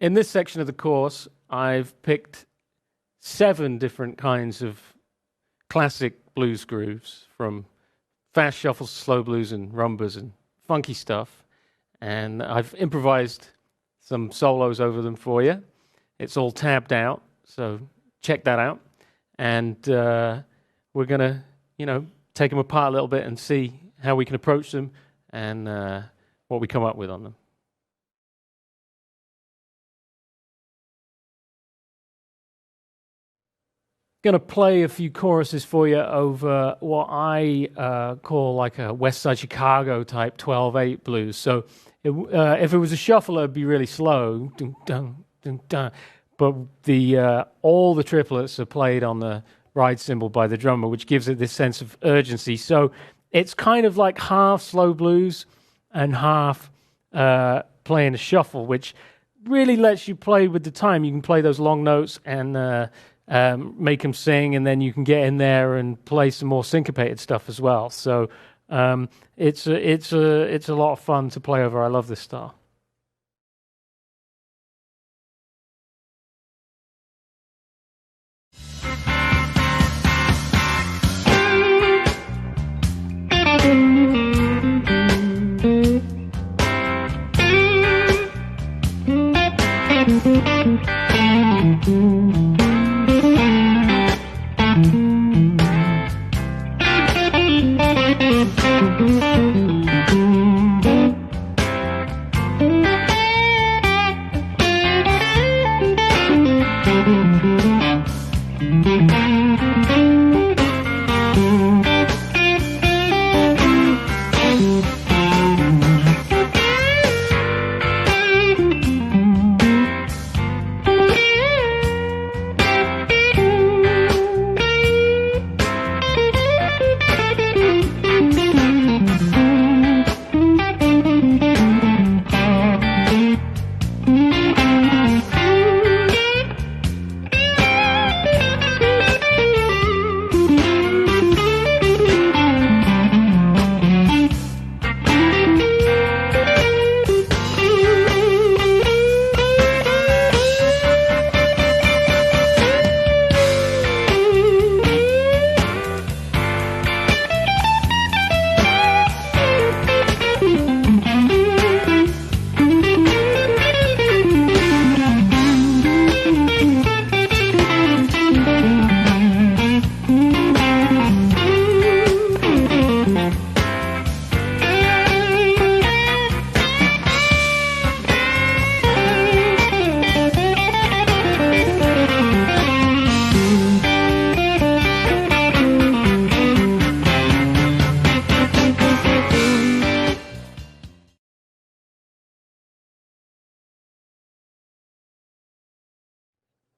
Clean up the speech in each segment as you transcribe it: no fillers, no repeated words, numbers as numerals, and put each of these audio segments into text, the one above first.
In this section of the course, I've picked 7 different kinds of classic blues grooves, from fast shuffles, slow blues, and rumbas, and funky stuff. And I've improvised some solos over them for you. It's all tabbed out, so check that out. And we're going to, take them apart a little bit and see how we can approach them and what we come up with on them. Going to play a few choruses for you over what I call like a West Side Chicago type 12/8 blues. So if it was a shuffle, it'd be really slow, dun, dun, dun, dun. But all the triplets are played on the ride cymbal by the drummer, which gives it this sense of urgency. So it's kind of like half slow blues and half playing a shuffle, which really lets you play with the time. You can play those long notes and make them sing, and then you can get in there and play some more syncopated stuff as well. So it's a lot of fun to play over. I love this style.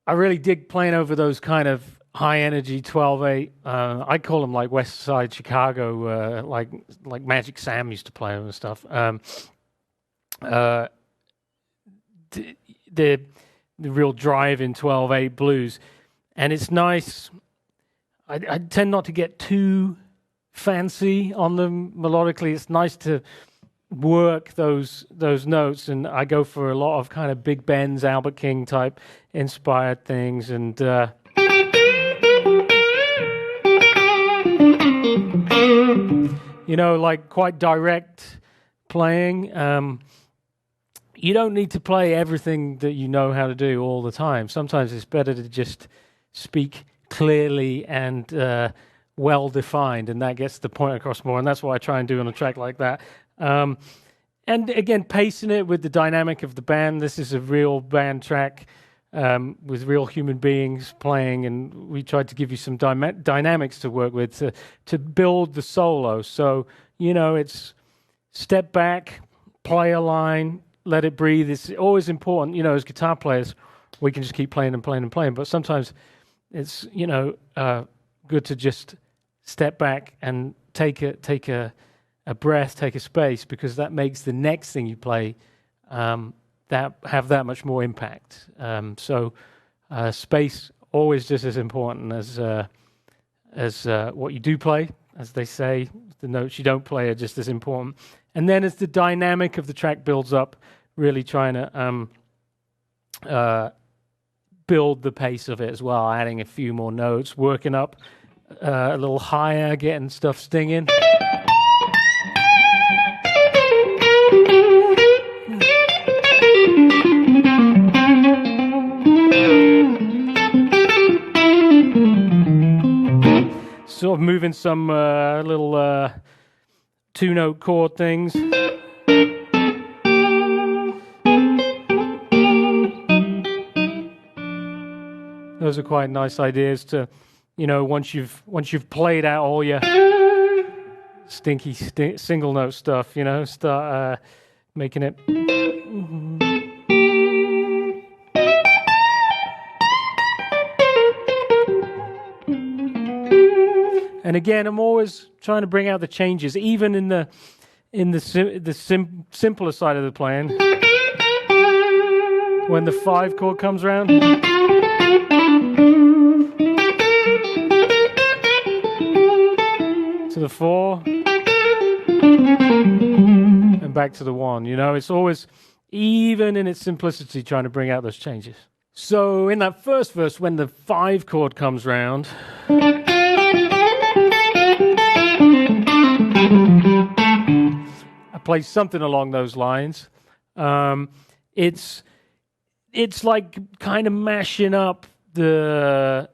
I really dig playing over those kind of high-energy 12/8. I call them like West Side Chicago, like Magic Sam used to play them and stuff. The real drive in 12/8 blues, and it's nice. I tend not to get too fancy on them melodically. It's nice to work those notes, and I go for a lot of kind of big bends, Albert King type inspired things, and like quite direct playing. You don't need to play everything that you know how to do all the time. Sometimes it's better to just speak clearly and well defined, and that gets the point across more, and that's what I try and do on a track like that. And again, pacing it with the dynamic of the band. This is a real band track with real human beings playing, and we tried to give you some dynamics to work with to build the solo. So, it's step back, play a line, let it breathe. It's always important, as guitar players, we can just keep playing and playing and playing, but sometimes it's, good to just step back and take a breath, take a space, because that makes the next thing you play that have that much more impact. So space always just as important as what you do play. As they say, the notes you don't play are just as important. And then as the dynamic of the track builds up, really trying to build the pace of it as well, adding a few more notes, working up a little higher, getting stuff stinging. Sort of moving some little two-note chord things. Those are quite nice ideas to, once you've played out all your stinky single note stuff, start making it. And again, I'm always trying to bring out the changes, even in the simpler side of the playing. When the 5 chord comes around, to the 4, and back to the 1. It's always, even in its simplicity, trying to bring out those changes. So in that first verse, when the 5 chord comes round, I play something along those lines. It's like kind of mashing up the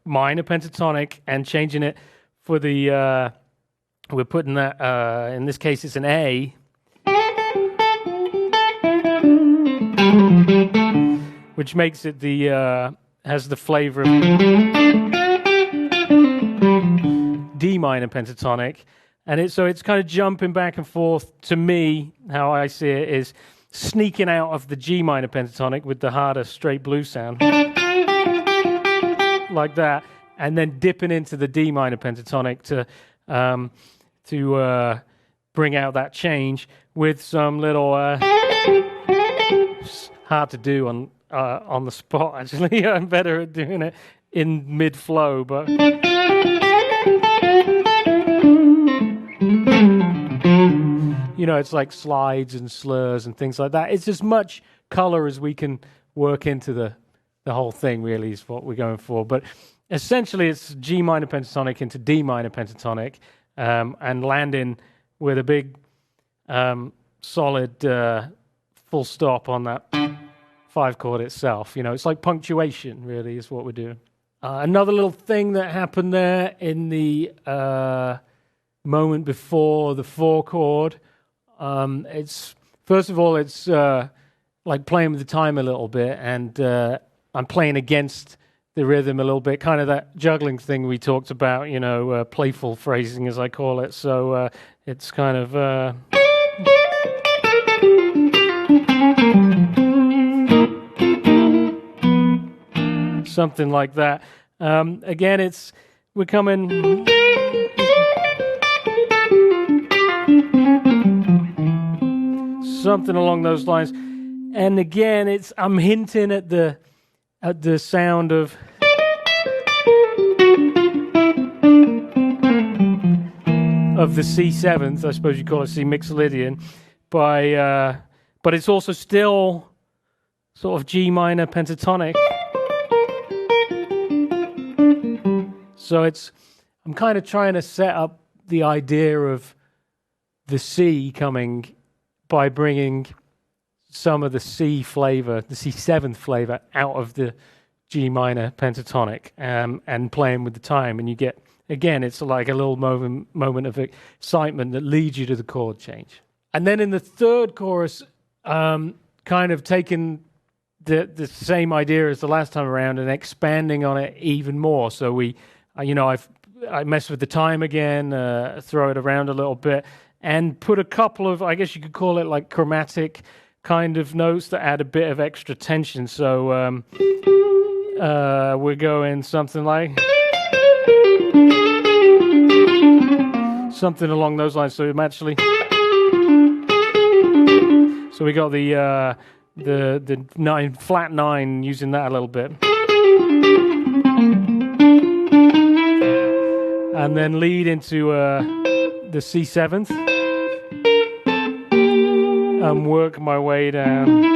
minor pentatonic and changing it for the we're putting that in this case it's an A, which makes it has the flavor of D minor pentatonic, and it's kind of jumping back and forth. To me, how I see it is sneaking out of the G minor pentatonic with the harder straight blues sound, like that, and then dipping into the D minor pentatonic to bring out that change with some little hard to do on the spot. Actually, I'm better at doing it in mid flow, but. It's like slides and slurs and things like that. It's as much color as we can work into the whole thing, really, is what we're going for. But essentially, it's G minor pentatonic into D minor pentatonic, and landing with a big, solid full stop on that 5 chord itself. It's like punctuation, really, is what we're doing. Another little thing that happened there in the moment before the 4 chord. It's first of all, it's like playing with the time a little bit, and I'm playing against the rhythm a little bit, kind of that juggling thing we talked about, playful phrasing as I call it. So it's kind of something like that. Again, we're coming. Something along those lines, and again, I'm hinting at the sound of the C7th, I suppose you call it C Mixolydian, but it's also still sort of G minor pentatonic. So I'm kind of trying to set up the idea of the C coming by bringing some of the C flavor, the C7th flavor, out of the G minor pentatonic, and playing with the time. And you get, again, it's like a little moment of excitement that leads you to the chord change. And then in the third chorus, kind of taking the same idea as the last time around and expanding on it even more. So I mess with the time again, throw it around a little bit, and put a couple of, I guess you could call it like chromatic kind of notes that add a bit of extra tension. So we're going something like something along those lines. So I'm actually, so we got the 9 flat 9, using that a little bit, and then lead into the C7th, work my way down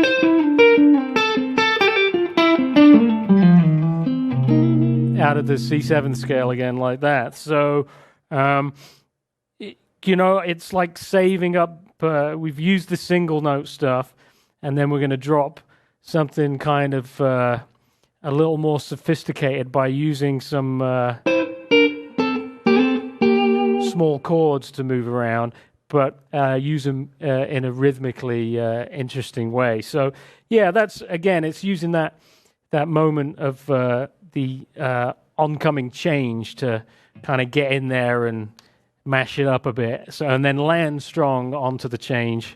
out of the C7 scale again like that. So, it's like saving up. We've used the single note stuff, and then we're going to drop something kind of a little more sophisticated by using some small chords to move around, but use them in a rhythmically interesting way. So, yeah, it's using that moment of the oncoming change to kind of get in there and mash it up a bit, and then land strong onto the change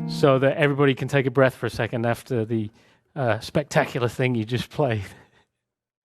so that everybody can take a breath for a second after the spectacular thing you just played.